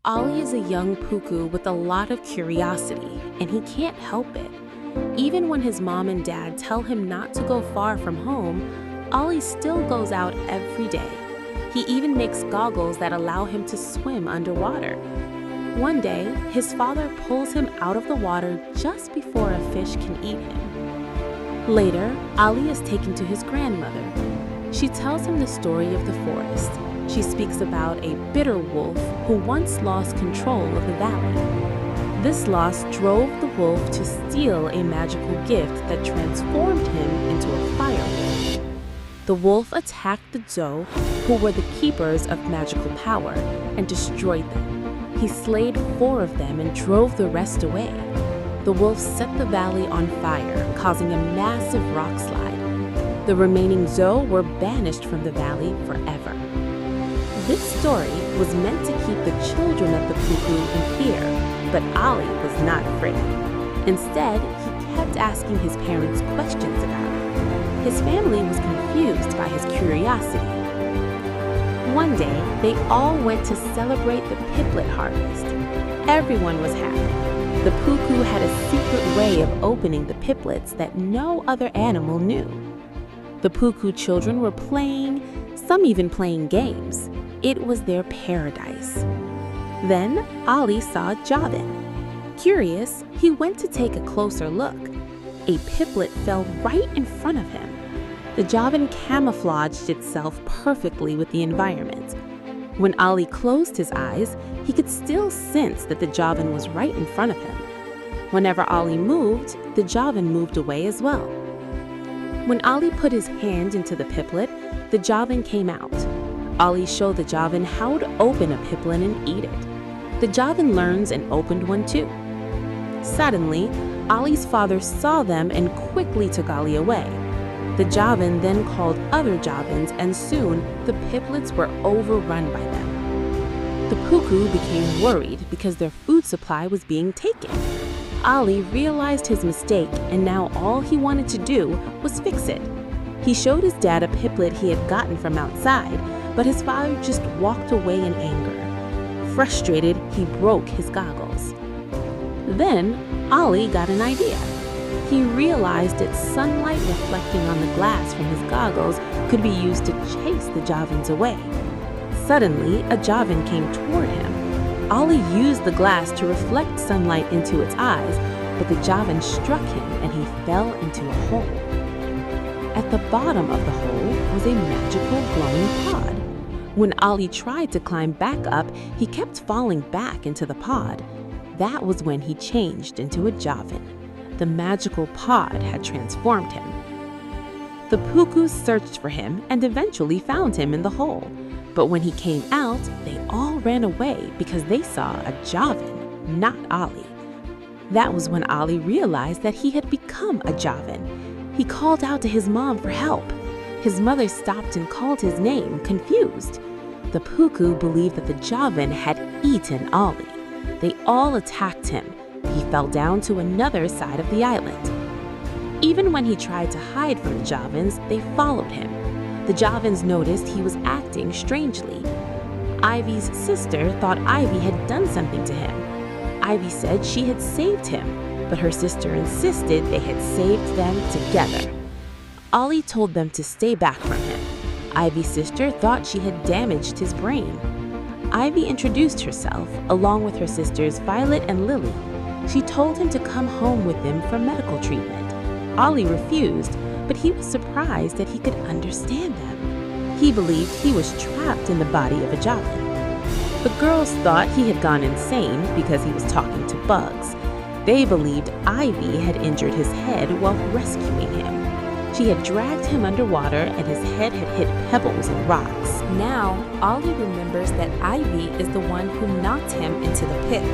Ollie is a young Pookoo with a lot of curiosity, and he can't help it. Even when his mom and dad tell him not to go far from home, Ollie still goes out every day. He even makes goggles that allow him to swim underwater. One day, his father pulls him out of the water just before a fish can eat him. Later, Ollie is taken to his grandmother. She tells him the story of the forest. She speaks about a bitter wolf who once lost control of the valley. This loss drove the wolf to steal a magical gift that transformed him into a fire wolf. The wolf attacked the Zoe, who were the keepers of magical power, and destroyed them. He slayed 4 of them and drove the rest away. The wolf set the valley on fire, causing a massive rock slide. The remaining Zoe were banished from the valley forever. This story was meant to keep the children of the Pookoo in fear, but Ollie was not afraid. Instead, he kept asking his parents questions about it. His family was confused by his curiosity. One day, they all went to celebrate the piplet harvest. Everyone was happy. The Pookoo had a secret way of opening the piplets that no other animal knew. The Pookoo children were playing, some even playing games. It was their paradise. Then Ollie saw Javan. Curious, he went to take a closer look. A piplet fell right in front of him. The Javan camouflaged itself perfectly with the environment. When Ollie closed his eyes, he could still sense that the Javan was right in front of him. Whenever Ollie moved, the Javan moved away as well. When Ollie put his hand into the piplet, the Javan came out. Ollie showed the Javan how to open a piplet and eat it. The Javan learns and opened one too. Suddenly, Ollie's father saw them and quickly took Ollie away. The Javan then called other Javans, and soon the piplets were overrun by them. The Pookoo became worried because their food supply was being taken. Ollie realized his mistake, and now all he wanted to do was fix it. He showed his dad a piplet he had gotten from outside, but his father just walked away in anger. Frustrated, he broke his goggles. Then, Ollie got an idea. He realized that sunlight reflecting on the glass from his goggles could be used to chase the Javans away. Suddenly, a Javan came toward him. Ollie used the glass to reflect sunlight into its eyes, but the Javan struck him and he fell into a hole. At the bottom of the hole was a magical glowing pod. When Ollie tried to climb back up, he kept falling back into the pod. That was when he changed into a Javan. The magical pod had transformed him. The Pookoo searched for him and eventually found him in the hole. But when he came out, they all ran away because they saw a Javan, not Ollie. That was when Ollie realized that he had become a Javan. He called out to his mom for help. His mother stopped and called his name, confused. The Pookoo believed that the Javan had eaten Ollie. They all attacked him. He fell down to another side of the island. Even when he tried to hide from the Javans, they followed him. The Javans noticed he was acting strangely. Ivy's sister thought Ivy had done something to him. Ivy said she had saved him, but her sister insisted they had saved them together. Ollie told them to stay back from him. Ivy's sister thought she had damaged his brain. Ivy introduced herself, along with her sisters Violet and Lily. She told him to come home with them for medical treatment. Ollie refused, but he was surprised that he could understand them. He believed he was trapped in the body of a Javan. The girls thought he had gone insane because he was talking to bugs. They believed Ivy had injured his head while rescuing him. She had dragged him underwater and his head had hit pebbles and rocks. Now, Ollie remembers that Ivy is the one who knocked him into the pit.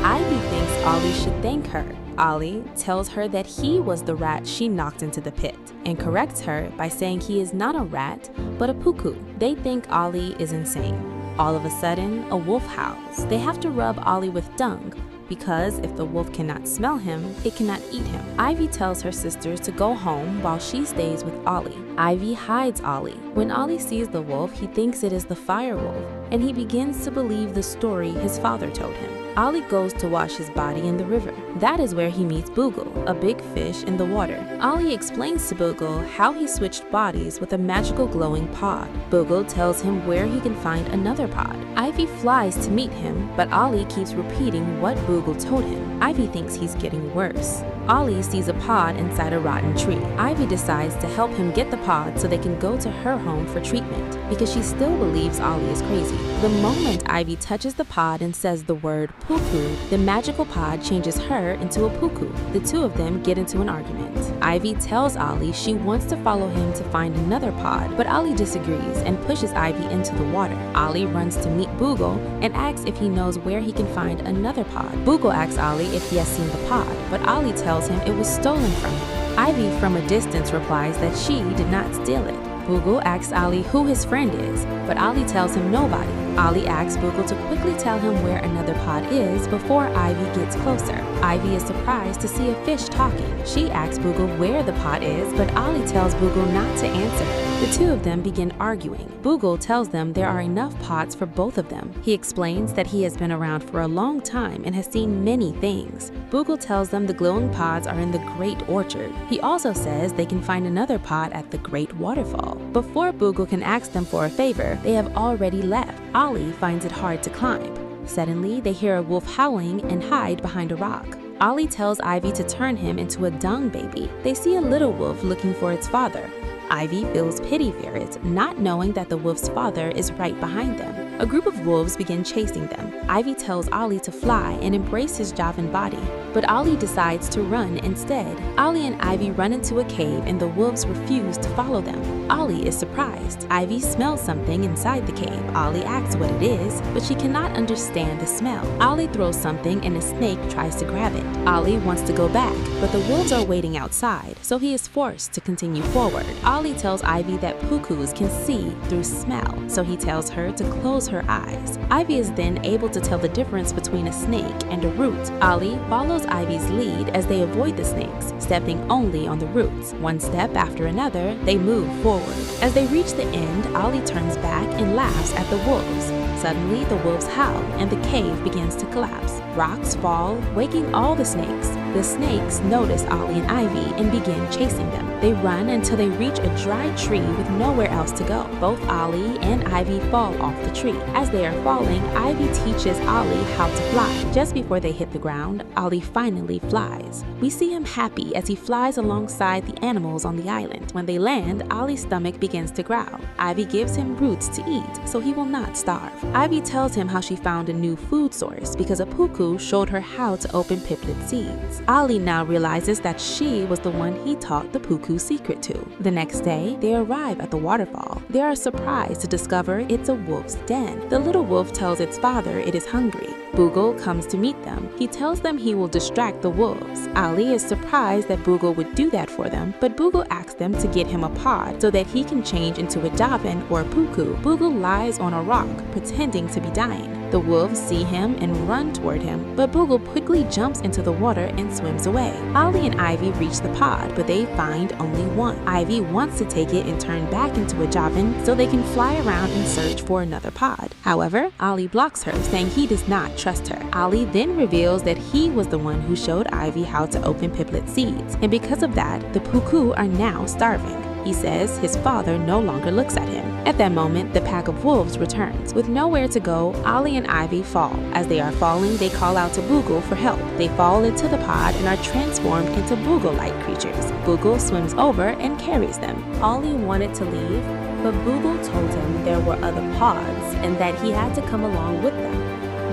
Ivy thinks Ollie should thank her. Ollie tells her that he was the rat she knocked into the pit and corrects her by saying he is not a rat, but a Pookoo. They think Ollie is insane. All of a sudden, a wolf howls. They have to rub Ollie with dung. because if the wolf cannot smell him, it cannot eat him. Ivy tells her sisters to go home while she stays with Ollie. Ivy hides Ollie. When Ollie sees the wolf, he thinks it is the fire wolf, and he begins to believe the story his father told him. Ollie goes to wash his body in the river. That is where he meets Boogle, a big fish in the water. Ollie explains to Boogle how he switched bodies with a magical glowing pod. Boogle tells him where he can find another pod. Ivy flies to meet him, but Ollie keeps repeating what Boogle told him. Ivy thinks he's getting worse. Ollie sees a pod inside a rotten tree. Ivy decides to help him get the pod so they can go to her home for treatment, because she still believes Ollie is crazy. The moment Ivy touches the pod and says the word Pookoo, the magical pod changes her into a Pookoo. The two of them get into an argument. Ivy tells Ollie she wants to follow him to find another pod, but Ollie disagrees and pushes Ivy into the water. Ollie runs to meet Boogle and asks if he knows where he can find another pod. Boogle asks Ollie if he has seen the pod, but Ollie tells him it was stolen from him. Ivy from a distance replies that she did not steal it. Boogle asks Ollie who his friend is, but Ollie tells him nobody. Ollie asks Boogle to quickly tell him where another pod is before Ivy gets closer. Ivy is surprised to see a fish talking. She asks Boogle where the pod is, but Ollie tells Boogle not to answer her. The two of them begin arguing. Boogle tells them there are enough pods for both of them. He explains that he has been around for a long time and has seen many things. Boogle tells them the glowing pods are in the Great Orchard. He also says they can find another pod at the Great Waterfall. Before Boogle can ask them for a favor, they have already left. Ollie finds it hard to climb. Suddenly, they hear a wolf howling and hide behind a rock. Ollie tells Ivy to turn him into a dung baby. They see a little wolf looking for its father. Ivy feels pity for it, not knowing that the wolf's father is right behind them. A group of wolves begin chasing them. Ivy tells Ollie to fly and embrace his Javan body, but Ollie decides to run instead. Ollie and Ivy run into a cave and the wolves refuse to follow them. Ollie is surprised. Ivy smells something inside the cave. Ollie asks what it is, but she cannot understand the smell. Ollie throws something and a snake tries to grab it. Ollie wants to go back, but the wolves are waiting outside, so he is forced to continue forward. Ollie tells Ivy that Pookoos can see through smell, so he tells her to close her eyes. Ivy is then able to tell the difference between a snake and a root. Ollie follows Ivy's lead as they avoid the snakes, stepping only on the roots. One step after another, they move forward. As they reach the end, Ollie turns back and laughs at the wolves. Suddenly, the wolves howl and the cave begins to collapse. Rocks fall, waking all the snakes. The snakes notice Ollie and Ivy and begin chasing them. They run until they reach a dry tree with nowhere else to go. Both Ollie and Ivy fall off the tree. As they are falling, Ivy teaches Ollie how to fly. Just before they hit the ground, Ollie finally flies. We see him happy as he flies alongside the animals on the island. When they land, Ollie's stomach begins to growl. Ivy gives him roots to eat so he will not starve. Ivy tells him how she found a new food source because a Pookoo showed her how to open piplet seeds. Ollie now realizes that she was the one he taught the Pookoo secret to. The next day, they arrive at the waterfall. They are surprised to discover it's a wolf's den. The little wolf tells its father it is hungry. Boogle comes to meet them. He tells them he will distract the wolves. Ollie is surprised that Boogle would do that for them, but Boogle asks them to get him a pod so that he can change into a Javan or a Pookoo. Boogle lies on a rock, pretending to be dying. The wolves see him and run toward him, but Boogle quickly jumps into the water and swims away. Ollie and Ivy reach the pod, but they find only one. Ivy wants to take it and turn back into a Javan so they can fly around and search for another pod. However, Ollie blocks her, saying he does not trust her. Ollie then reveals that he was the one who showed Ivy how to open piplet seeds, and because of that, the Pookoo are now starving. He says his father no longer looks at him. At that moment, the pack of wolves returns. With nowhere to go, Ollie and Ivy fall. As they are falling, they call out to Boogle for help. They fall into the pod and are transformed into Boogle-like creatures. Boogle swims over and carries them. Ollie wanted to leave, but Boogle told him there were other pods and that he had to come along with them.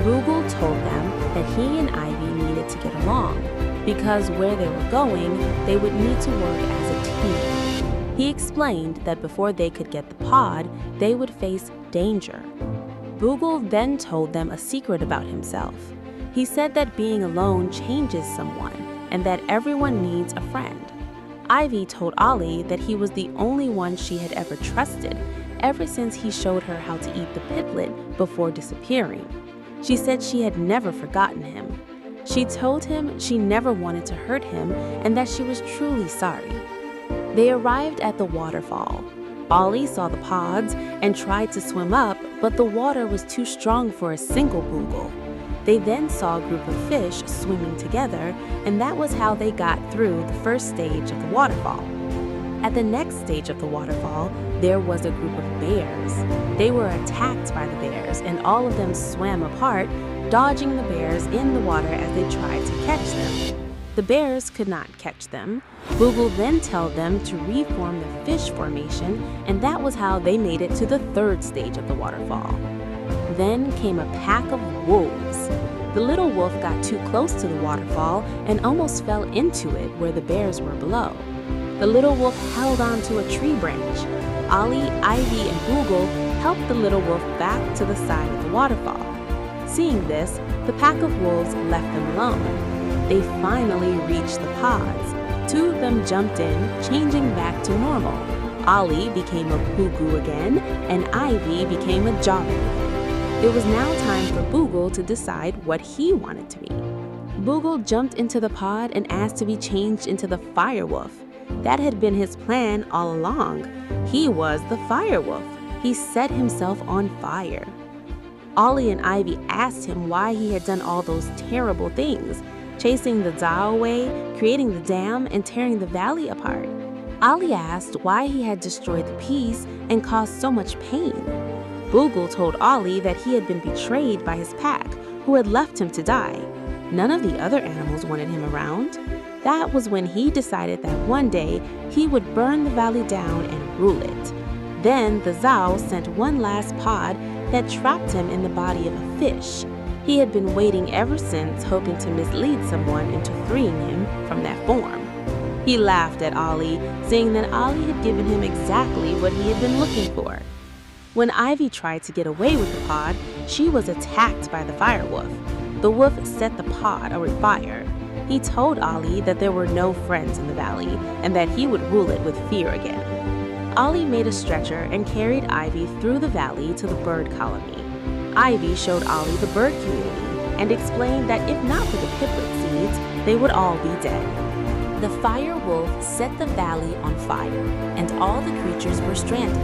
Boogle told them that he and Ivy needed to get along, because where they were going, they would need to work as a team. He explained that before they could get the pod, they would face danger. Boogle then told them a secret about himself. He said that being alone changes someone, and that everyone needs a friend. Ivy told Ollie that he was the only one she had ever trusted, ever since he showed her how to eat the piplet before disappearing. She said she had never forgotten him. She told him she never wanted to hurt him and that she was truly sorry. They arrived at the waterfall. Ollie saw the pods and tried to swim up, but the water was too strong for a single Boogle. They then saw a group of fish swimming together, and that was how they got through the first stage of the waterfall. At the next stage of the waterfall, there was a group of bears. They were attacked by the bears, and all of them swam apart, dodging the bears in the water as they tried to catch them. The bears could not catch them. Boogle then told them to reform the fish formation, and that was how they made it to the third stage of the waterfall. Then came a pack of wolves. The little wolf got too close to the waterfall and almost fell into it where the bears were below. The little wolf held onto a tree branch. Ollie, Ivy, and Boogle helped the little wolf back to the side of the waterfall. Seeing this, the pack of wolves left them alone. They finally reached the pods. Two of them jumped in, changing back to normal. Ollie became a Pookoo again, and Ivy became a Javan. It was now time for Boogle to decide what he wanted to be. Boogle jumped into the pod and asked to be changed into the fire wolf. That had been his plan all along. He was the fire wolf. He set himself on fire. Ollie and Ivy asked him why he had done all those terrible things, chasing the Zao away, creating the dam, and tearing the valley apart. Ollie asked why he had destroyed the peace and caused so much pain. Boogle told Ollie that he had been betrayed by his pack, who had left him to die. None of the other animals wanted him around. That was when he decided that one day he would burn the valley down and rule it. Then the Zao sent one last pod that trapped him in the body of a fish. He had been waiting ever since, hoping to mislead someone into freeing him from that form. He laughed at Ollie, saying that Ollie had given him exactly what he had been looking for. When Ivy tried to get away with the pod, she was attacked by the fire wolf. The wolf set the pod on fire. He told Ollie that there were no friends in the valley and that he would rule it with fear again. Ollie made a stretcher and carried Ivy through the valley to the bird colony. Ivy showed Ollie the bird community and explained that if not for the piplet seeds, they would all be dead. The fire wolf set the valley on fire, and all the creatures were stranded.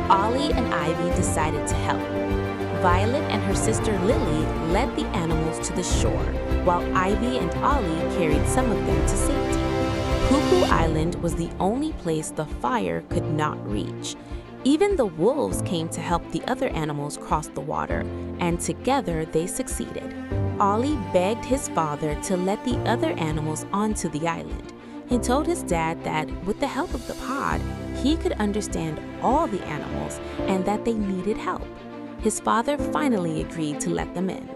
Ollie and Ivy decided to help. Violet and her sister Lily led the animals to the shore, while Ivy and Ollie carried some of them to safety. Pookoo Island was the only place the fire could not reach. Even the wolves came to help the other animals cross the water, and together they succeeded. Ollie begged his father to let the other animals onto the island. He told his dad that with the help of the pod, he could understand all the animals and that they needed help. His father finally agreed to let them in.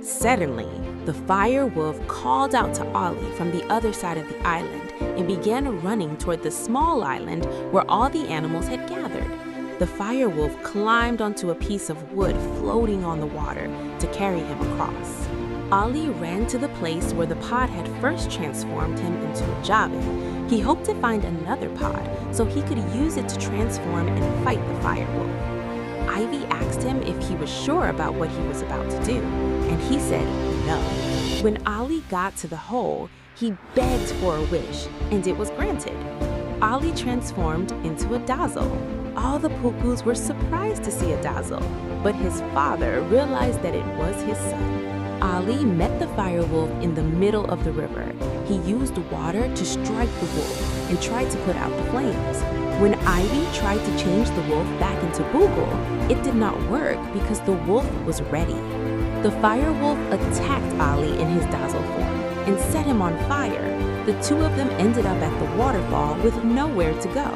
Suddenly, the fire wolf called out to Ollie from the other side of the island and began running toward the small island where all the animals had gathered. The fire wolf climbed onto a piece of wood floating on the water to carry him across. Ollie ran to the place where the pod had first transformed him into a Javan. He hoped to find another pod so he could use it to transform and fight the fire wolf. Ivy asked him if he was sure about what he was about to do, and he said no. When Ollie got to the hole, he begged for a wish, and it was granted. Ollie transformed into a dazzle. All the Pookoos were surprised to see a dazzle, but his father realized that it was his son. Ollie met the fire wolf in the middle of the river. He used water to strike the wolf and tried to put out the flames. When Ivy tried to change the wolf back into Boogle, it did not work because the wolf was ready. The fire wolf attacked Ollie in his dazzle form and set him on fire. The two of them ended up at the waterfall with nowhere to go.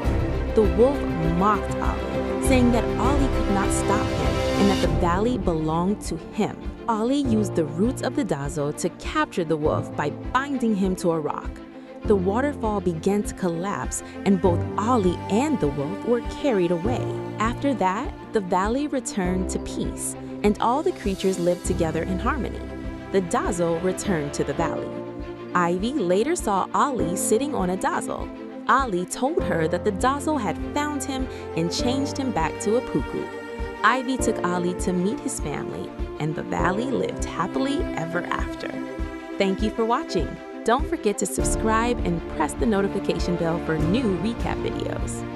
The wolf mocked Ollie, saying that Ollie could not stop him and that the valley belonged to him. Ollie used the roots of the dazzle to capture the wolf by binding him to a rock. The waterfall began to collapse, and both Ollie and the wolf were carried away. After that, the valley returned to peace, and all the creatures lived together in harmony. The dazzle returned to the valley. Ivy later saw Ollie sitting on a dazzle. Ollie told her that the dazzle had found him and changed him back to a Pookoo. Ivy took Ollie to meet his family, and the valley lived happily ever after. Thank you for watching. Don't forget to subscribe and press the notification bell for new recap videos.